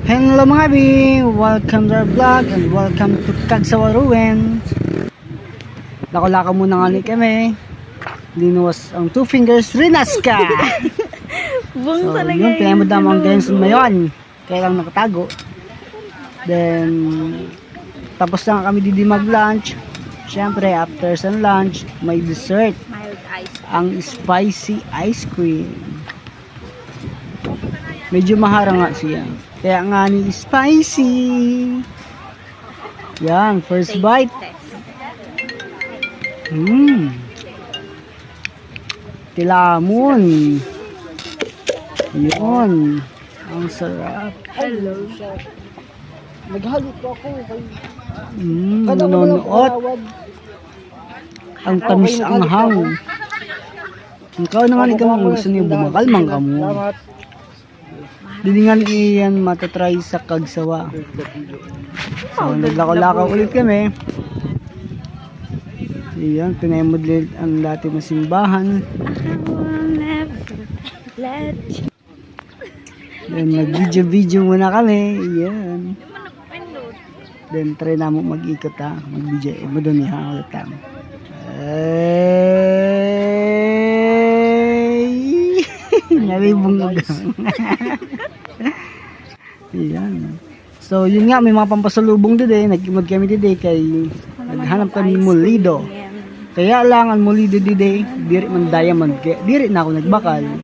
Hello mga bi! Welcome to our vlog and welcome to Kagsawa Ruin. Lako-lako muna nga ni kami. Linuwas ang 2 fingers Rinaska. Bung So talaga yun, pinamudam ang ganyan na yun. Kaya lang nakatago. Then tapos na kami didi mag-lunch. Siyempre after sa lunch may dessert. mild ice. Ang spicy ice cream. Medyo mahara nga siya. Kaya nga ni spicy. Yan, first bite. Tilamon. Yun. Ang sarap. Hello. Naghalo po ako. Nanonood. Ang tamis ang hang. Ikaw na nga ni kamo gusto niyo bumakal man kamo. Hindi nga iyan matatry sa Kagsawa. So naglakaw-lakaw ulit kami. Iyan, pinayamod ulit ang dati na simbahan. Then nag-video muna kami. Iyan. Then try na mo mag-ikot ha. Mag-video mo doon niya ulit ha. Naribong ugang. Ayan. So yun nga, may mga pampasalubong dide. Nagkimod kami dide kay naghanap kami Molido. Kaya lang ang Molido dide, diri man diamond. Kaya diri na ako nagbakal.